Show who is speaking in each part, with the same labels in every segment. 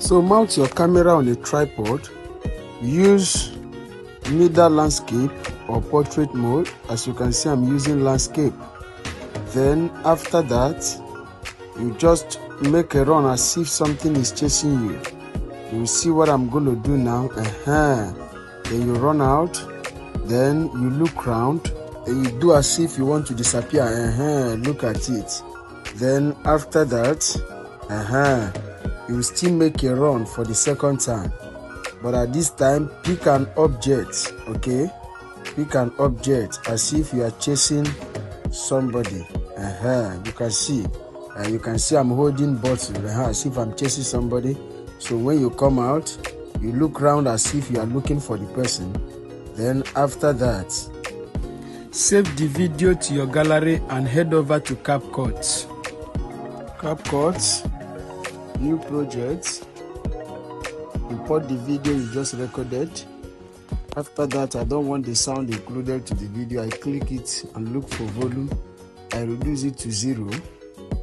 Speaker 1: So mount your camera on a tripod. Use neither landscape or portrait mode. As you can see, I'm using landscape. Then after that, you just make a run as if something is chasing you. You will see what I'm going to do now. Then you run out. Then you look round. Then you do as if you want to disappear. Look at it. Then after that, you will still make a run for the second time. But at this time, pick an object, okay? Pick an object as if you are chasing somebody. You can see. I'm holding bottle as if I'm chasing somebody. So when you come out, you look round as if you are looking for the person. Then after that, save the video to your gallery and head over to Capcut. Capcut, new project. Import the video you just recorded. After that, I don't want the sound included to the video. I click it and look for volume. I reduce it to 0.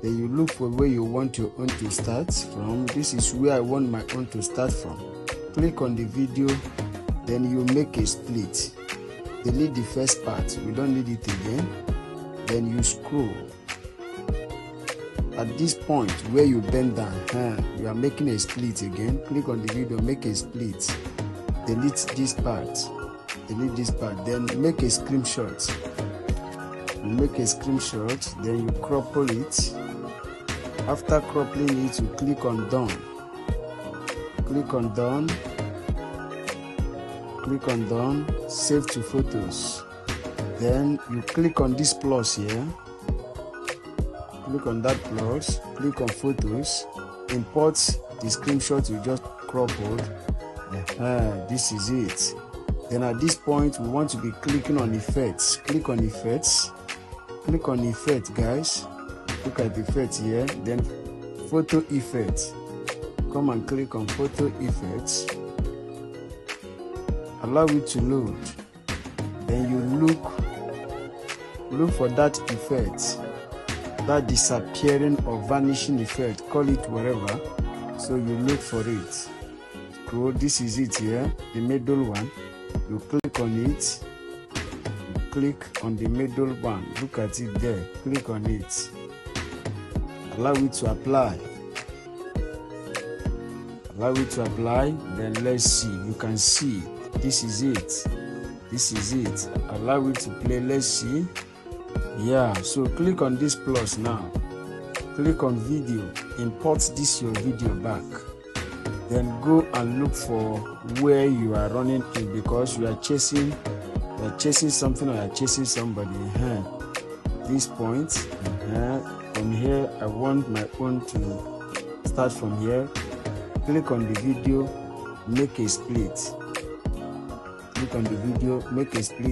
Speaker 1: Then you look for where you want your own to start from. This is where I want my own to start from. Click on the video, then you make a split. Delete the first part, we don't need it again. Then you scroll. At this point where you bend down, you are making a split again. Click on the video, make a split. Delete this part, then make a screenshot. You make a screenshot, then you crop it. After cropping it, you click on done. Click on done, save to photos. Then you click on this plus here. Click on that plus, click on photos, import the screenshot you just cropped. This is it. Then at this point, we want to be clicking on effects. Click on effects, guys. Look at the effects here. Then photo effects. Come and click on photo effects. Allow it to load. Then you look for that effect, that disappearing or vanishing effect, call it whatever. So you look for it. Scroll, this is it here, the middle one. You click on it. You click on the middle one. Look at it there. Click on it. Allow it to apply. Then let's see. You can see. This is it. Allow it to play. Let's see. Yeah, so click on this plus now. Click on video. Import this your video back. Then go and look for where you are running to, because you are chasing something or you are chasing somebody. This point. From here, I want my own to start from here. Click on the video, make a split.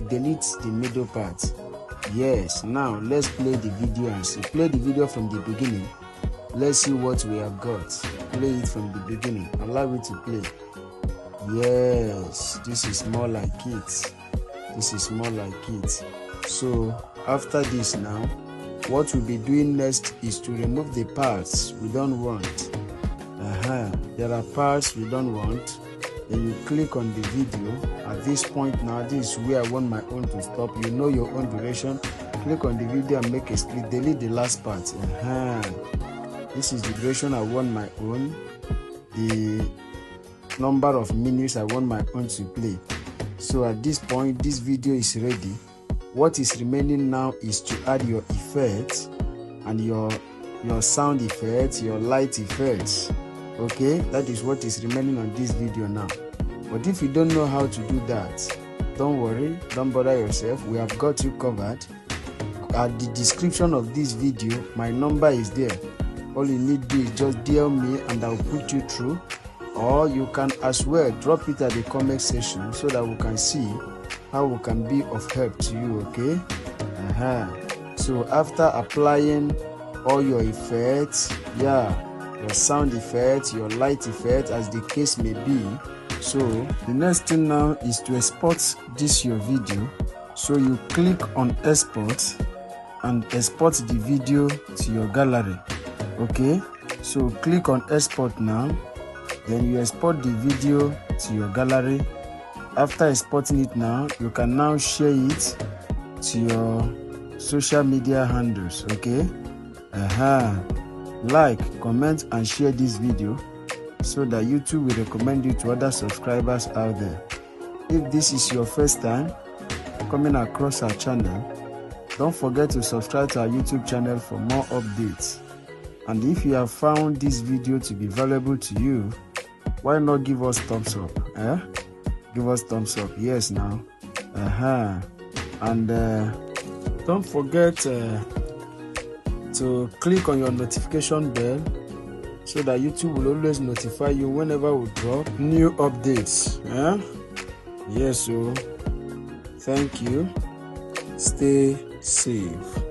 Speaker 1: Delete the middle part. Yes, now let's play the video and see. Play the video from the beginning. Let's see what we have got. Play it from the beginning. Allow it to play. Yes, this is more like it. So after this now, what we'll be doing next is to remove the parts we don't want. There are parts we don't want. Then you click on the video. At this point now, this is where I want my own to stop. You know your own duration. Click on the video and make a split. Delete the last part. This is the duration I want my own. The number of minutes I want my own to play. So at this point, this video is ready. What is remaining now is to add your effects and your sound effects, your light effects. Okay, that is what is remaining on this video now. But if you don't know how to do that, don't worry, don't bother yourself. We have got you covered. At the description of this video, my number is there. All you need to do is just DM me and I'll put you through. Or you can as well drop it at the comment section so that we can see how we can be of help to you. Okay. So after applying all your effects, your sound effects, your light effects, as the case may be, so the next thing now is to export this your video. So you click on export and export the video to your gallery. Okay, so click on export now. Then you export the video to your gallery. After exporting it now, you can now share it to your social media handles, okay? Like, comment and share this video so that YouTube will recommend you to other subscribers out there. If this is your first time coming across our channel, don't forget to subscribe to our YouTube channel for more updates. And if you have found this video to be valuable to you, why not give us thumbs up? Give us thumbs up, yes now. And don't forget to click on your notification bell so that YouTube will always notify you whenever we drop new updates. Yes, so thank you. Stay safe.